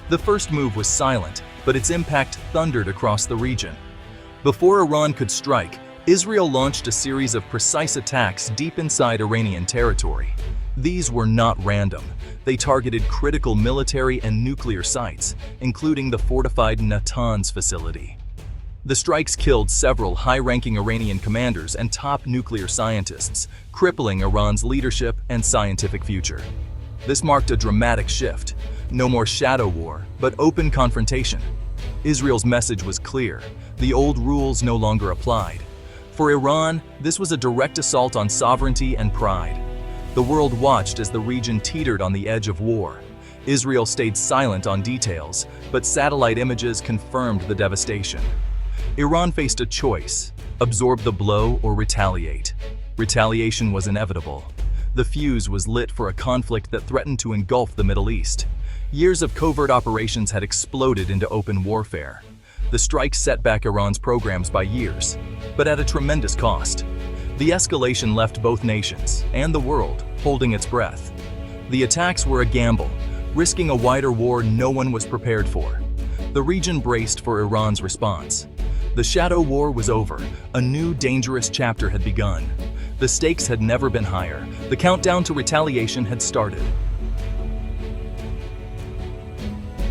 The first move was silent, but its impact thundered across the region. Before Iran could strike, Israel launched a series of precise attacks deep inside Iranian territory. These were not random. They targeted critical military and nuclear sites, including the fortified Natanz facility. The strikes killed several high-ranking Iranian commanders and top nuclear scientists, crippling Iran's leadership and scientific future. This marked a dramatic shift. No more shadow war, but open confrontation. Israel's message was clear. The old rules no longer applied. For Iran, this was a direct assault on sovereignty and pride. The world watched as the region teetered on the edge of war. Israel stayed silent on details, but satellite images confirmed the devastation. Iran faced a choice: absorb the blow or retaliate. Retaliation was inevitable. The fuse was lit for a conflict that threatened to engulf the Middle East. Years of covert operations had exploded into open warfare. The strikes set back Iran's programs by years, but at a tremendous cost. The escalation left both nations and the world holding its breath. The attacks were a gamble, risking a wider war no one was prepared for. The region braced for Iran's response. The shadow war was over. A new dangerous chapter had begun. The stakes had never been higher. The countdown to retaliation had started.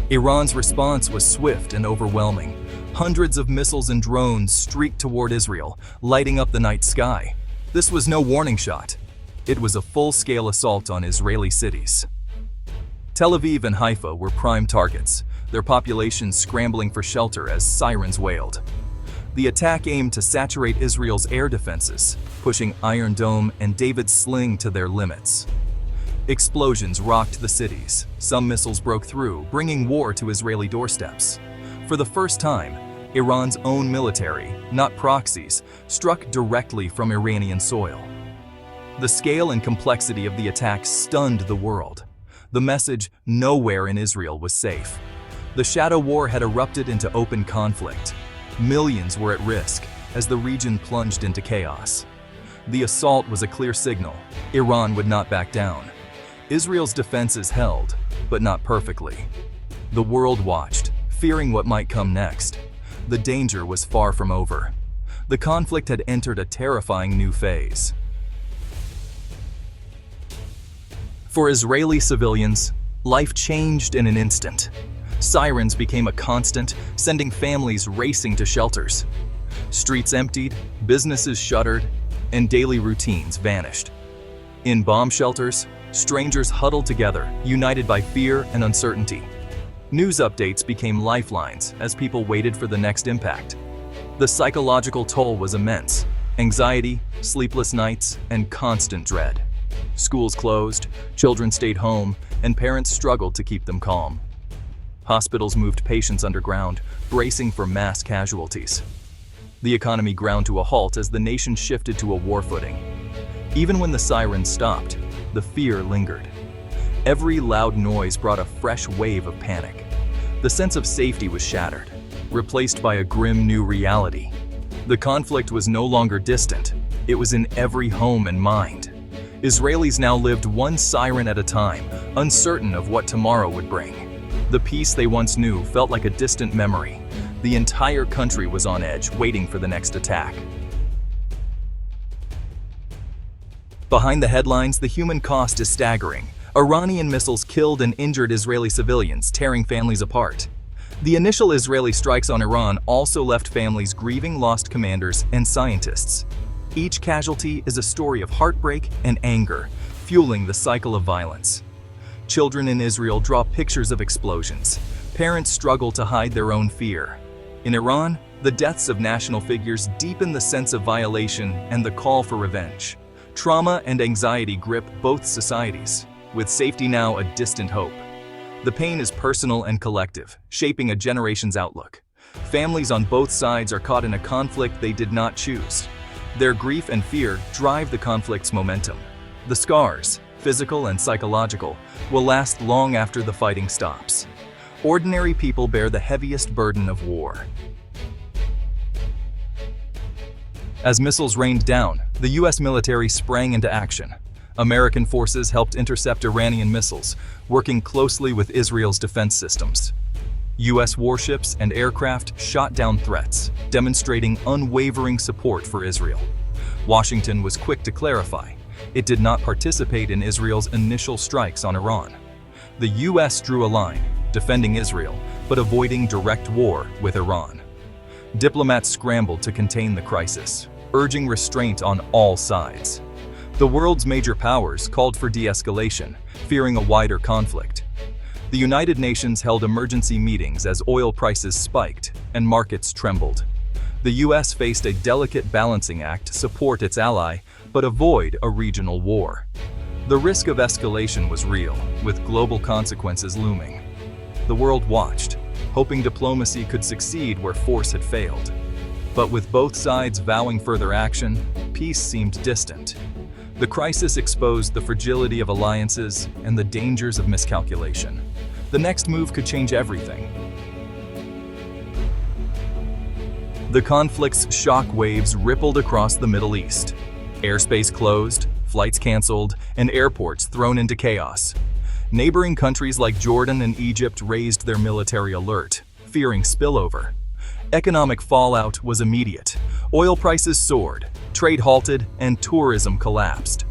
Iran's response was swift and overwhelming. Hundreds of missiles and drones streaked toward Israel, lighting up the night sky. This was no warning shot. It was a full-scale assault on Israeli cities. Tel Aviv and Haifa were prime targets, their populations scrambling for shelter as sirens wailed. The attack aimed to saturate Israel's air defenses, pushing Iron Dome and David's Sling to their limits. Explosions rocked the cities. Some missiles broke through, bringing war to Israeli doorsteps. For the first time, Iran's own military, not proxies, struck directly from Iranian soil. The scale and complexity of the attack stunned the world. The message, nowhere in Israel was safe. The shadow war had erupted into open conflict. Millions were at risk as the region plunged into chaos. The assault was a clear signal. Iran would not back down. Israel's defenses held, but not perfectly. The world watched, fearing what might come next. The danger was far from over. The conflict had entered a terrifying new phase. For Israeli civilians, life changed in an instant. Sirens became a constant, sending families racing to shelters. Streets emptied, businesses shuttered, and daily routines vanished. In bomb shelters, strangers huddled together, united by fear and uncertainty. News updates became lifelines as people waited for the next impact. The psychological toll was immense: anxiety, sleepless nights, and constant dread. Schools closed, children stayed home, and parents struggled to keep them calm. Hospitals moved patients underground, bracing for mass casualties. The economy ground to a halt as the nation shifted to a war footing. Even when the sirens stopped, the fear lingered. Every loud noise brought a fresh wave of panic. The sense of safety was shattered, replaced by a grim new reality. The conflict was no longer distant. It was in every home and mind. Israelis now lived one siren at a time, uncertain of what tomorrow would bring. The peace they once knew felt like a distant memory. The entire country was on edge, waiting for the next attack. Behind the headlines, the human cost is staggering. Iranian missiles killed and injured Israeli civilians, tearing families apart. The initial Israeli strikes on Iran also left families grieving lost commanders and scientists. Each casualty is a story of heartbreak and anger, fueling the cycle of violence. Children in Israel draw pictures of explosions. Parents struggle to hide their own fear. In Iran, the deaths of national figures deepen the sense of violation and the call for revenge. Trauma and anxiety grip both societies, with safety now a distant hope. The pain is personal and collective, shaping a generation's outlook. Families on both sides are caught in a conflict they did not choose. Their grief and fear drive the conflict's momentum. The scars, physical and psychological, will last long after the fighting stops. Ordinary people bear the heaviest burden of war. As missiles rained down, the U.S. military sprang into action. American forces helped intercept Iranian missiles, working closely with Israel's defense systems. U.S. warships and aircraft shot down threats, demonstrating unwavering support for Israel. Washington was quick to clarify. It did not participate in Israel's initial strikes on Iran. The U.S. drew a line, defending Israel, but avoiding direct war with Iran. Diplomats scrambled to contain the crisis, urging restraint on all sides. The world's major powers called for de-escalation, fearing a wider conflict. The United Nations held emergency meetings as oil prices spiked and markets trembled. The U.S. faced a delicate balancing act to support its ally, but avoid a regional war. The risk of escalation was real, with global consequences looming. The world watched, hoping diplomacy could succeed where force had failed. But with both sides vowing further action, peace seemed distant. The crisis exposed the fragility of alliances and the dangers of miscalculation. The next move could change everything. The conflict's shock waves rippled across the Middle East. Airspace closed, flights canceled, and airports thrown into chaos. Neighboring countries like Jordan and Egypt raised their military alert, fearing spillover. Economic fallout was immediate. Oil prices soared, trade halted, and tourism collapsed.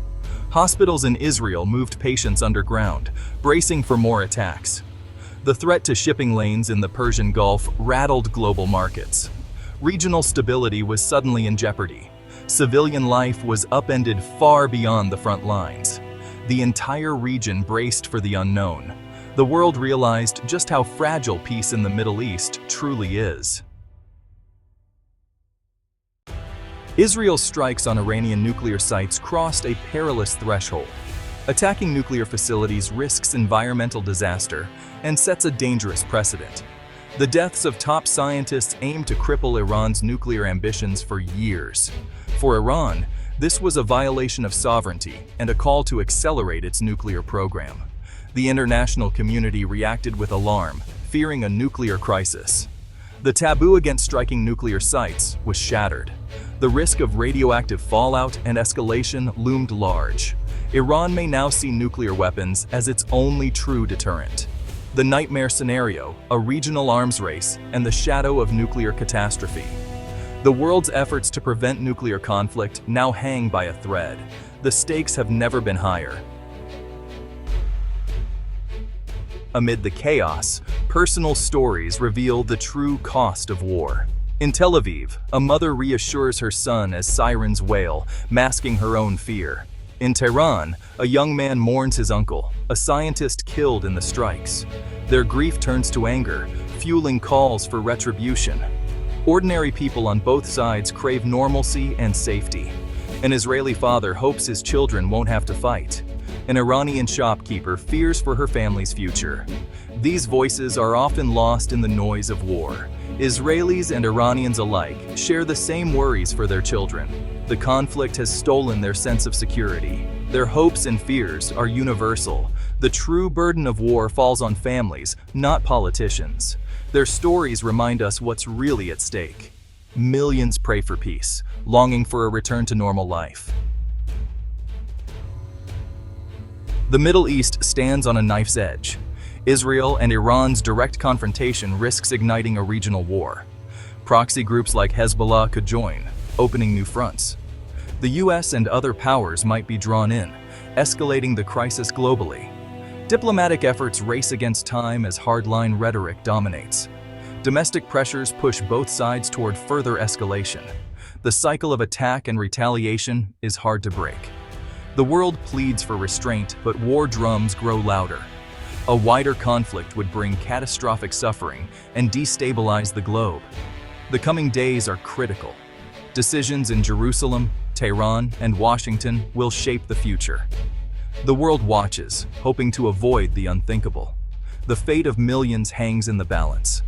Hospitals in Israel moved patients underground, bracing for more attacks. The threat to shipping lanes in the Persian Gulf rattled global markets. Regional stability was suddenly in jeopardy. Civilian life was upended far beyond the front lines. The entire region braced for the unknown. The world realized just how fragile peace in the Middle East truly is. Israel's strikes on Iranian nuclear sites crossed a perilous threshold. Attacking nuclear facilities risks environmental disaster and sets a dangerous precedent. The deaths of top scientists aim to cripple Iran's nuclear ambitions for years. For Iran, this was a violation of sovereignty and a call to accelerate its nuclear program. The international community reacted with alarm, fearing a nuclear crisis. The taboo against striking nuclear sites was shattered. The risk of radioactive fallout and escalation loomed large. Iran may now see nuclear weapons as its only true deterrent. The nightmare scenario, a regional arms race, and the shadow of nuclear catastrophe. The world's efforts to prevent nuclear conflict now hang by a thread. The stakes have never been higher. Amid the chaos, personal stories reveal the true cost of war. In Tel Aviv, a mother reassures her son as sirens wail, masking her own fear. In Tehran, a young man mourns his uncle, a scientist killed in the strikes. Their grief turns to anger, fueling calls for retribution. Ordinary people on both sides crave normalcy and safety. An Israeli father hopes his children won't have to fight. An Iranian shopkeeper fears for her family's future. These voices are often lost in the noise of war. Israelis and Iranians alike share the same worries for their children. The conflict has stolen their sense of security. Their hopes and fears are universal. The true burden of war falls on families, not politicians. Their stories remind us what's really at stake. Millions pray for peace, longing for a return to normal life. The Middle East stands on a knife's edge. Israel and Iran's direct confrontation risks igniting a regional war. Proxy groups like Hezbollah could join, opening new fronts. The US and other powers might be drawn in, escalating the crisis globally. Diplomatic efforts race against time as hardline rhetoric dominates. Domestic pressures push both sides toward further escalation. The cycle of attack and retaliation is hard to break. The world pleads for restraint, but war drums grow louder. A wider conflict would bring catastrophic suffering and destabilize the globe. The coming days are critical. Decisions in Jerusalem, Tehran, and Washington will shape the future. The world watches, hoping to avoid the unthinkable. The fate of millions hangs in the balance.